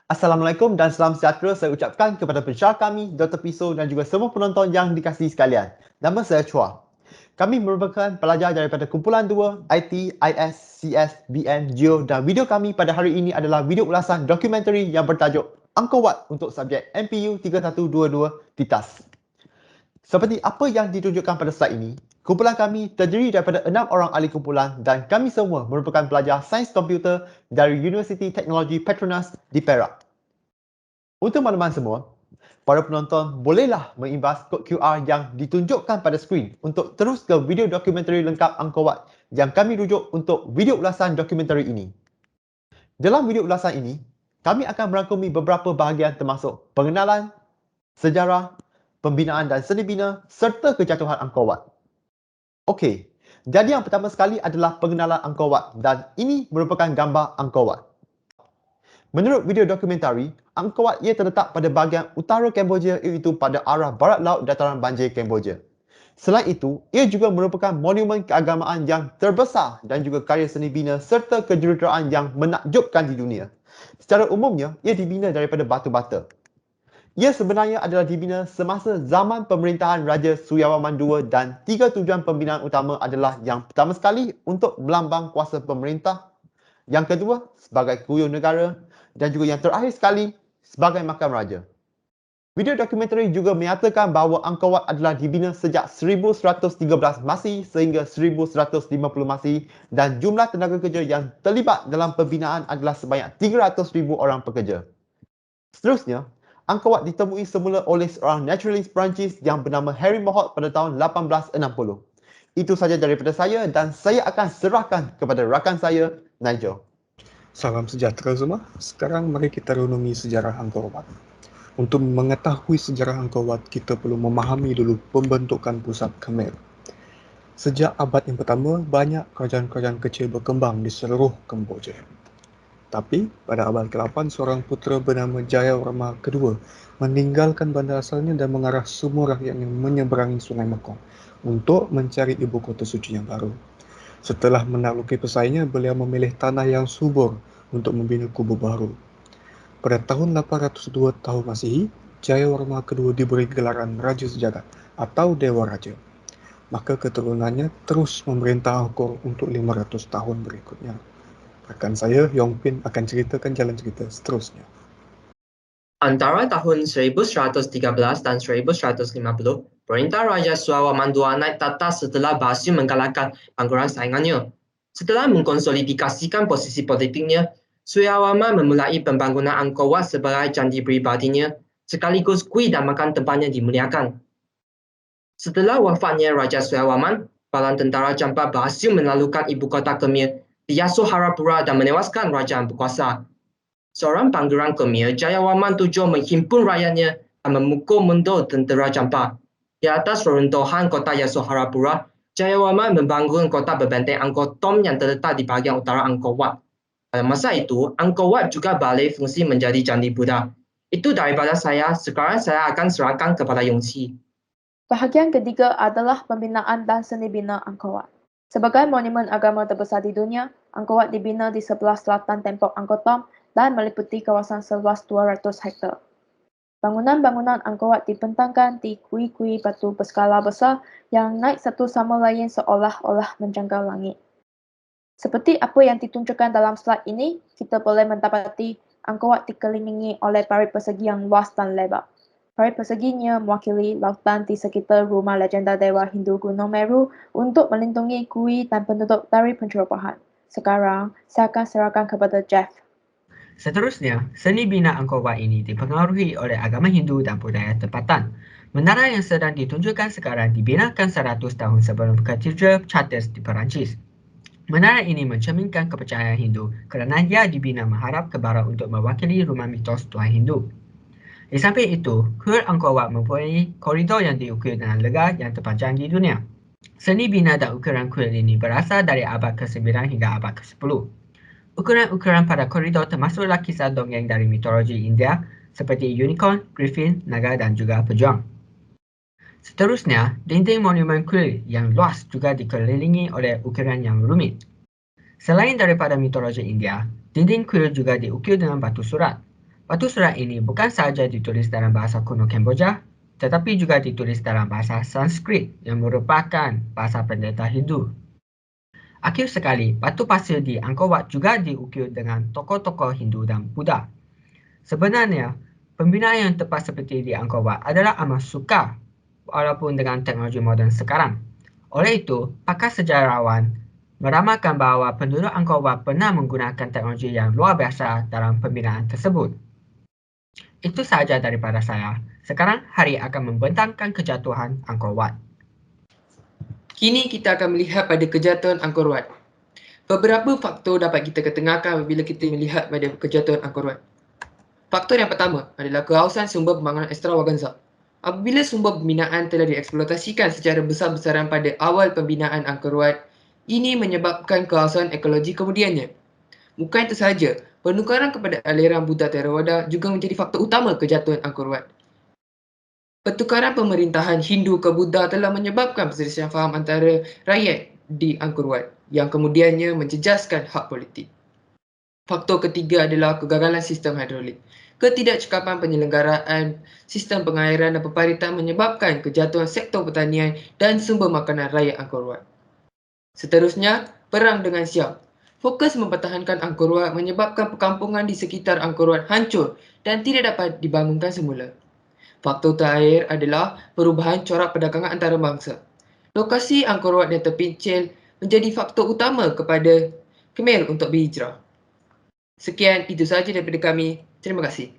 Assalamualaikum dan salam sejahtera saya ucapkan kepada pensyarah kami, Dr. Piso dan juga semua penonton yang dikasihi sekalian. Nama saya Chua. Kami merupakan pelajar daripada kumpulan 2 IT, IS, CS, BN, Geo dan video kami pada hari ini adalah video ulasan dokumentari yang bertajuk Angkor Wat untuk subjek MPU 3122 TITAS. Seperti apa yang ditunjukkan pada slide ini, kumpulan kami terdiri daripada 6 orang ahli kumpulan dan kami semua merupakan pelajar sains komputer dari Universiti Teknologi Petronas di Perak. Untuk makluman semua, para penonton bolehlah mengimbas kod QR yang ditunjukkan pada skrin untuk terus ke video dokumentari lengkap Angkor Wat yang kami rujuk untuk video ulasan dokumentari ini. Dalam video ulasan ini, kami akan merangkumi beberapa bahagian termasuk pengenalan, sejarah, pembinaan dan seni bina serta kejatuhan Angkor Wat. Okey, jadi yang pertama sekali adalah pengenalan Angkor Wat dan ini merupakan gambar Angkor Wat. Menurut video dokumentari, Angkor Wat ia terletak pada bahagian utara Kemboja iaitu pada arah barat laut dataran banjir Kemboja. Selain itu, ia juga merupakan monumen keagamaan yang terbesar dan juga karya seni bina serta kejuruteraan yang menakjubkan di dunia. Secara umumnya, ia dibina daripada batu bata. Ia sebenarnya adalah dibina semasa zaman pemerintahan Raja Suryawarman II dan 3 tujuan pembinaan utama adalah yang pertama sekali untuk melambang kuasa pemerintah, yang kedua sebagai kuyuh negara dan juga yang terakhir sekali sebagai makam raja. Video dokumentari juga menyatakan bahawa Angkor Wat adalah dibina sejak 1113 Masih sehingga 1150 Masih dan jumlah tenaga kerja yang terlibat dalam pembinaan adalah sebanyak 300,000 orang pekerja. Seterusnya, Angkor Wat ditemui semula oleh seorang naturalis Perancis yang bernama Henry Mohot pada tahun 1860. Itu saja daripada saya dan saya akan serahkan kepada rakan saya, Nigel. Salam sejahtera semua. Sekarang mari kita renungi sejarah Angkor Wat. Untuk mengetahui sejarah Angkor Wat, kita perlu memahami dulu pembentukan pusat Khmer. Sejak abad yang pertama, banyak kerajaan-kerajaan kecil berkembang di seluruh Kemboja. Tapi, pada abad ke-8, seorang putera bernama Jayawarman II meninggalkan bandar asalnya dan mengarah semua rakyatnya menyeberangi Sungai Mekong untuk mencari ibu kota suci yang baru. Setelah menakluki pesaingnya, beliau memilih tanah yang subur untuk membina kubu baru. Pada tahun 802 tahun Masehi, Jayawarman II diberi gelaran Raja Sejagat atau Dewa Raja. Maka keturunannya terus memerintah Angkor untuk 500 tahun berikutnya. Rakan saya, Yong Pin, akan ceritakan jalan cerita seterusnya. Antara tahun 1113 dan 1150, Perintah Raja Suryawarman II naik tata setelah berhasil mengalahkan pangkuran saingannya. Setelah mengkonsolidasikan posisi politiknya, Suryawarman memulai pembangunan Angkor Wat sebagai candi peribadinya, sekaligus kuil dan makan tempatnya dimuliakan. Setelah wafatnya Raja Suryawarman, balan tentara Jampa berhasil menaklukkan ibu kota Khmer di Yasodharapura dan menewaskan raja yang berkuasa. Seorang pangeran Khmer, Jayawarman VII menghimpun rakyatnya dan memukul mundur tentera Jampa. Di atas reruntuhan kota Yasodharapura, Jayawarman membangun kota berbenteng Angkor Thom yang terletak di bahagian utara Angkor Wat. Pada masa itu, Angkor Wat juga beralih fungsi menjadi candi Buddha. Itu daripada saya, sekarang saya akan serahkan kepada Yongqi. Bahagian ketiga adalah pembinaan dan seni bina Angkor Wat. Sebagai monumen agama terbesar di dunia, Angkor Wat dibina di sebelah selatan tembok Angkor Thom dan meliputi kawasan seluas 200 hektar. Bangunan-bangunan Angkor Wat dibentangkan di kuil-kuil batu berskala besar yang naik satu sama lain seolah-olah menjangkau langit. Seperti apa yang ditunjukkan dalam slide ini, kita boleh mendapati Angkor Wat dikelilingi oleh parit persegi yang luas dan lebar. Parit perseginya mewakili lautan di sekitar rumah legenda Dewa Hindu Gunung Meru untuk melindungi kuil dan penduduk dari pencerobohan. Sekarang, saya akan serahkan kepada Jeff. Seterusnya, seni bina Angkor Wat ini dipengaruhi oleh agama Hindu dan budaya tempatan. Menara yang sedang ditunjukkan sekarang dibinakan 100 tahun sebelum Katedral Chartres di Perancis. Menara ini mencerminkan kepercayaan Hindu kerana ia dibina menghadap ke barat untuk mewakili rumah mitos Tuhan Hindu. Di samping itu, kuil Angkor Wat mempunyai koridor yang diukir dengan lega yang terpanjang di dunia. Seni bina dan ukiran kuil ini berasal dari abad ke-9 hingga abad ke-10. Ukuran-ukuran pada koridor termasuklah kisah dongeng dari mitologi India seperti unicorn, griffin, naga dan juga pejuang. Seterusnya, dinding monumen kuil yang luas juga dikelilingi oleh ukiran yang rumit. Selain daripada mitologi India, dinding kuil juga diukir dengan batu surat. Batu surat ini bukan sahaja ditulis dalam bahasa kuno Kemboja, tetapi juga ditulis dalam bahasa Sanskrit yang merupakan bahasa pendeta Hindu. Akhir sekali, batu pasir di Angkor Wat juga diukir dengan tokoh-tokoh Hindu dan Buddha. Sebenarnya, pembinaan yang tepat seperti di Angkor Wat adalah amat sukar walaupun dengan teknologi moden sekarang. Oleh itu, pakar sejarawan meramalkan bahawa penduduk Angkor Wat pernah menggunakan teknologi yang luar biasa dalam pembinaan tersebut. Itu sahaja daripada saya. Sekarang, Hari akan membentangkan kejatuhan Angkor Wat. Kini kita akan melihat pada kejatuhan Angkor Wat. Beberapa faktor dapat kita ketengahkan apabila kita melihat pada kejatuhan Angkor Wat. Faktor yang pertama adalah kehausan sumber pembangunan extravaganza. Apabila sumber pembinaan telah dieksploitasikan secara besar-besaran pada awal pembinaan Angkor Wat, ini menyebabkan kehausan ekologi kemudiannya. Bukan itu sahaja, penukaran kepada aliran Buddha Theravada juga menjadi faktor utama kejatuhan Angkor Wat. Pertukaran pemerintahan Hindu ke Buddha telah menyebabkan perselisihan faham antara rakyat di Angkor Wat yang kemudiannya menjejaskan hak politik. Faktor ketiga adalah kegagalan sistem hidrolik. Ketidakcekapan penyelenggaraan sistem pengairan dan peparitan menyebabkan kejatuhan sektor pertanian dan sumber makanan rakyat Angkor Wat. Seterusnya, perang dengan Siam. Fokus mempertahankan Angkor Wat menyebabkan perkampungan di sekitar Angkor Wat hancur dan tidak dapat dibangunkan semula. Faktor terakhir adalah perubahan corak perdagangan antarabangsa. Lokasi Angkor Wat yang terpencil menjadi faktor utama kepada Khmer untuk berhijrah. Sekian, itu sahaja daripada kami. Terima kasih.